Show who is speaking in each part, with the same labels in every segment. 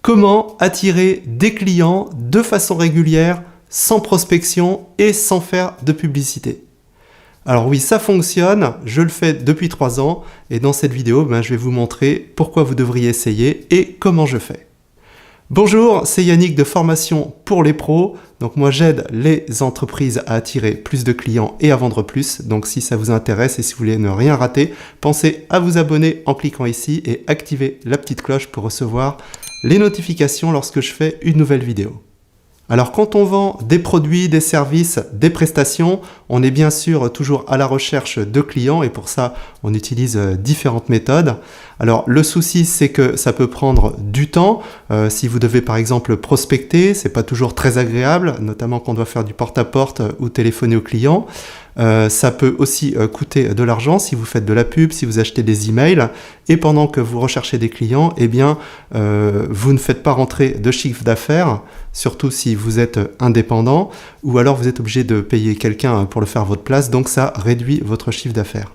Speaker 1: Comment attirer des clients de façon régulière, sans prospection et sans faire de publicité? Alors oui, ça fonctionne, je le fais depuis 3 ans et dans cette vidéo, je vais vous montrer pourquoi vous devriez essayer et comment je fais. Bonjour, c'est Yannick de Formation pour les pros. Donc moi j'aide les entreprises à attirer plus de clients et à vendre plus. Donc si ça vous intéresse et si vous voulez ne rien rater, pensez à vous abonner en cliquant ici et activer la petite cloche pour recevoir les notifications lorsque je fais une nouvelle vidéo. Alors quand on vend des produits, des services, des prestations, on est bien sûr toujours à la recherche de clients et pour ça on utilise différentes méthodes. Alors le souci c'est que ça peut prendre du temps. Si vous devez par exemple prospecter, c'est pas toujours très agréable, notamment quand on doit faire du porte-à-porte ou téléphoner aux clients. Ça peut aussi coûter de l'argent si vous faites de la pub, si vous achetez des emails et pendant que vous recherchez des clients, vous ne faites pas rentrer de chiffre d'affaires, surtout si vous êtes indépendant ou alors vous êtes obligé de payer quelqu'un pour le faire à votre place, donc ça réduit votre chiffre d'affaires.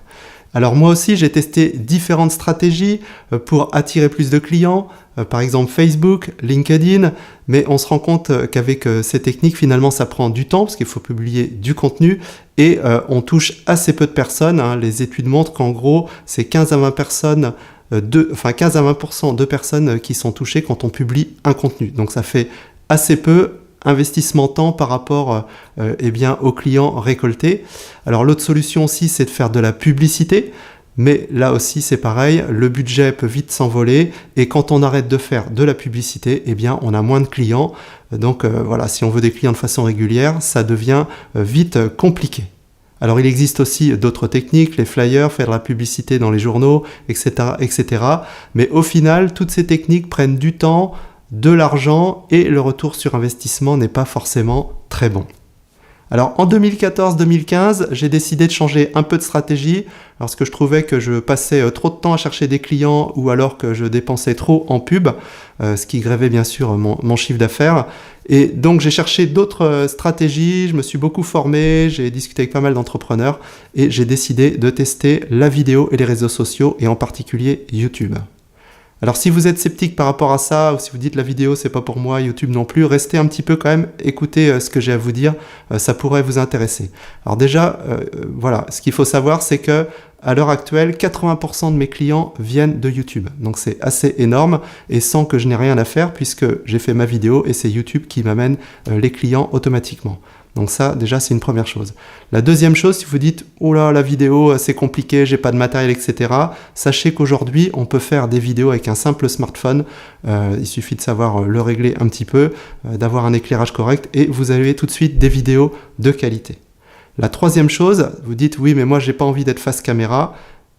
Speaker 1: Alors moi aussi j'ai testé différentes stratégies pour attirer plus de clients, par exemple Facebook, LinkedIn, mais on se rend compte qu'avec ces techniques finalement ça prend du temps parce qu'il faut publier du contenu et on touche assez peu de personnes. Les études montrent qu'en gros c'est 15 à 20%, 15 à 20% de personnes qui sont touchées quand on publie un contenu. Donc ça fait assez peu investissement temps par rapport aux clients récoltés. Alors l'autre solution aussi c'est de faire de la publicité, mais là aussi c'est pareil, le budget peut vite s'envoler et quand on arrête de faire de la publicité, on a moins de clients. Donc voilà, si on veut des clients de façon régulière, ça devient vite compliqué. Alors il existe aussi d'autres techniques, les flyers, faire de la publicité dans les journaux, etc., etc. Mais au final, toutes ces techniques prennent du temps, de l'argent et le retour sur investissement n'est pas forcément très bon. Alors en 2014-2015, j'ai décidé de changer un peu de stratégie parce que je trouvais que je passais trop de temps à chercher des clients ou alors que je dépensais trop en pub, ce qui grevait bien sûr mon chiffre d'affaires. Et donc j'ai cherché d'autres stratégies, je me suis beaucoup formé, j'ai discuté avec pas mal d'entrepreneurs et j'ai décidé de tester la vidéo et les réseaux sociaux et en particulier YouTube. Alors si vous êtes sceptique par rapport à ça, ou si vous dites la vidéo c'est pas pour moi, YouTube non plus, restez un petit peu quand même, écoutez ce que j'ai à vous dire, ça pourrait vous intéresser. Alors déjà, voilà, ce qu'il faut savoir c'est que à l'heure actuelle, 80% de mes clients viennent de YouTube. Donc c'est assez énorme et sans que je n'ai rien à faire puisque j'ai fait ma vidéo et c'est YouTube qui m'amène les clients automatiquement. Donc ça, déjà, c'est une première chose. La deuxième chose, si vous dites « Oh là, la vidéo, c'est compliqué, j'ai pas de matériel, etc. » Sachez qu'aujourd'hui, on peut faire des vidéos avec un simple smartphone. Il suffit de savoir le régler un petit peu, d'avoir un éclairage correct et vous avez tout de suite des vidéos de qualité. La troisième chose, vous dites « Oui, mais moi, j'ai pas envie d'être face caméra. »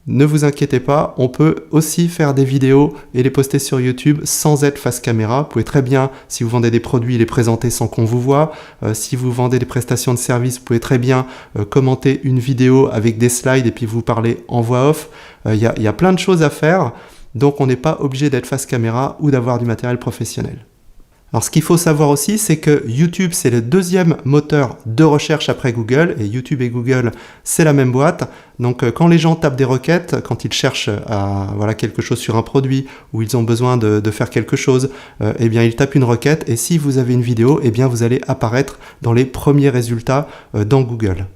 Speaker 1: Ne vous inquiétez pas, on peut aussi faire des vidéos et les poster sur YouTube sans être face caméra. Vous pouvez très bien, si vous vendez des produits, les présenter sans qu'on vous voit. Si vous vendez des prestations de services, vous pouvez très bien commenter une vidéo avec des slides et puis vous parler en voix off. Il y a plein de choses à faire, donc on n'est pas obligé d'être face caméra ou d'avoir du matériel professionnel. Alors ce qu'il faut savoir aussi, c'est que YouTube, c'est le deuxième moteur de recherche après Google, et YouTube et Google, c'est la même boîte. Donc quand les gens tapent des requêtes, quand ils cherchent quelque chose sur un produit, ou ils ont besoin de faire quelque chose, ils tapent une requête, et si vous avez une vidéo, vous allez apparaître dans les premiers résultats dans Google.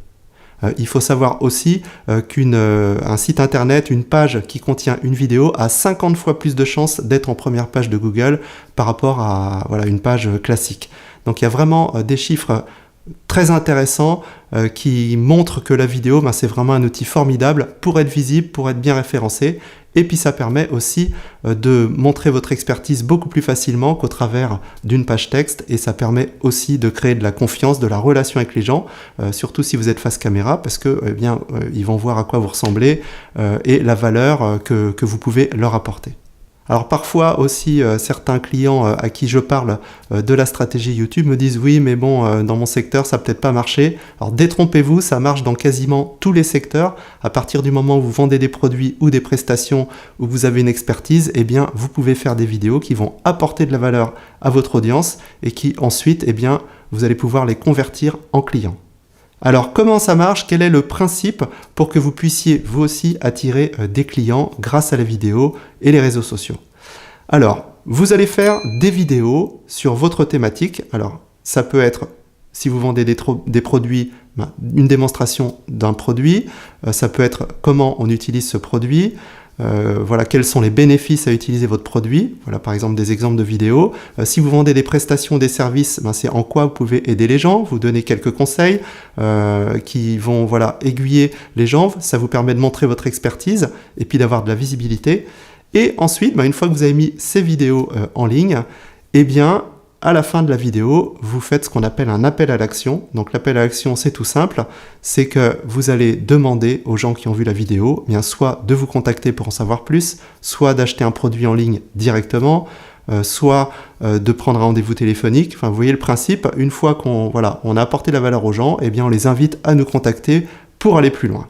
Speaker 1: Il faut savoir aussi qu'un site internet, une page qui contient une vidéo a 50 fois plus de chances d'être en première page de Google par rapport à une page classique. Donc il y a vraiment des chiffres très intéressants qui montrent que la vidéo, c'est vraiment un outil formidable pour être visible, pour être bien référencé. Et puis ça permet aussi de montrer votre expertise beaucoup plus facilement qu'au travers d'une page texte. Et ça permet aussi de créer de la confiance, de la relation avec les gens, surtout si vous êtes face caméra, parce que ils vont voir à quoi vous ressemblez et la valeur que vous pouvez leur apporter. Alors parfois aussi, certains clients à qui je parle de la stratégie YouTube me disent « Oui, mais bon, dans mon secteur, ça n'a peut-être pas marché. » Alors détrompez-vous, ça marche dans quasiment tous les secteurs. À partir du moment où vous vendez des produits ou des prestations, où vous avez une expertise, vous pouvez faire des vidéos qui vont apporter de la valeur à votre audience et qui ensuite, vous allez pouvoir les convertir en clients. Alors, comment ça marche? Quel est le principe pour que vous puissiez, vous aussi, attirer des clients grâce à la vidéo et les réseaux sociaux? Alors, vous allez faire des vidéos sur votre thématique. Alors, ça peut être, si vous vendez des produits, une démonstration d'un produit. Ça peut être comment on utilise ce produit. Voilà, quels sont les bénéfices à utiliser votre produit. Voilà, par exemple, des exemples de vidéos. Si vous vendez des prestations, des services, c'est en quoi vous pouvez aider les gens. Vous donner quelques conseils qui vont aiguiller les gens. Ça vous permet de montrer votre expertise et puis d'avoir de la visibilité. Et ensuite, une fois que vous avez mis ces vidéos en ligne, eh bien, à la fin de la vidéo, vous faites ce qu'on appelle un appel à l'action. Donc l'appel à l'action, c'est tout simple, c'est que vous allez demander aux gens qui ont vu la vidéo, soit de vous contacter pour en savoir plus, soit d'acheter un produit en ligne directement, soit de prendre un rendez-vous téléphonique. Enfin, vous voyez le principe, une fois qu'on a apporté la valeur aux gens, eh bien on les invite à nous contacter pour aller plus loin.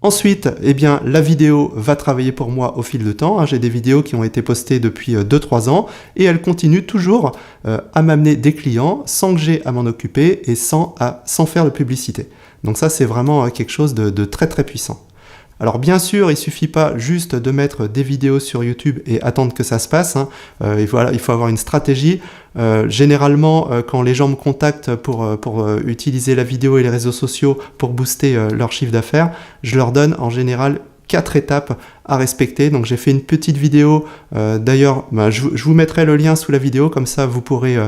Speaker 1: Ensuite, la vidéo va travailler pour moi au fil de temps. J'ai des vidéos qui ont été postées depuis 2-3 ans et elles continuent toujours à m'amener des clients sans que j'ai à m'en occuper et sans faire de publicité. Donc ça, c'est vraiment quelque chose de très très puissant. Alors bien sûr, il ne suffit pas juste de mettre des vidéos sur YouTube et attendre que ça se passe. Il faut avoir une stratégie. Généralement, quand les gens me contactent pour utiliser la vidéo et les réseaux sociaux pour booster leur chiffre d'affaires, je leur donne en général 4 étapes à respecter. Donc j'ai fait une petite vidéo, d'ailleurs je vous mettrai le lien sous la vidéo, comme ça vous pourrez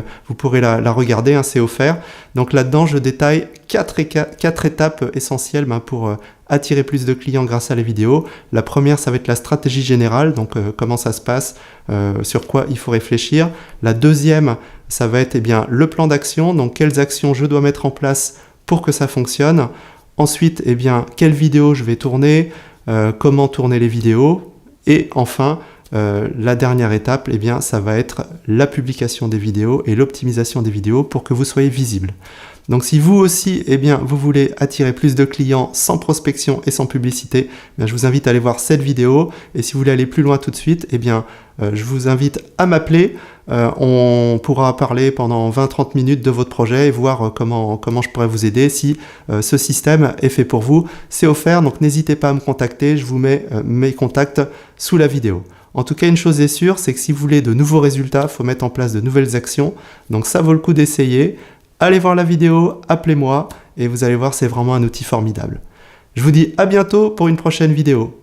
Speaker 1: la regarder, c'est offert. Donc là-dedans je détaille 4 étapes essentielles pour attirer plus de clients grâce à les vidéos. La première, ça va être la stratégie générale, donc comment ça se passe, sur quoi il faut réfléchir. La deuxième, ça va être le plan d'action, donc quelles actions je dois mettre en place pour que ça fonctionne. Ensuite, quelles vidéos je vais tourner, comment tourner les vidéos. Et enfin, la dernière étape, ça va être la publication des vidéos et l'optimisation des vidéos pour que vous soyez visible. Donc si vous aussi, vous voulez attirer plus de clients sans prospection et sans publicité, je vous invite à aller voir cette vidéo. Et si vous voulez aller plus loin tout de suite, je vous invite à m'appeler. On pourra parler pendant 20-30 minutes de votre projet et voir comment je pourrais vous aider si ce système est fait pour vous. C'est offert, donc n'hésitez pas à me contacter. Je vous mets mes contacts sous la vidéo. En tout cas, une chose est sûre, c'est que si vous voulez de nouveaux résultats, il faut mettre en place de nouvelles actions. Donc ça vaut le coup d'essayer. Allez voir la vidéo, appelez-moi et vous allez voir, c'est vraiment un outil formidable. Je vous dis à bientôt pour une prochaine vidéo.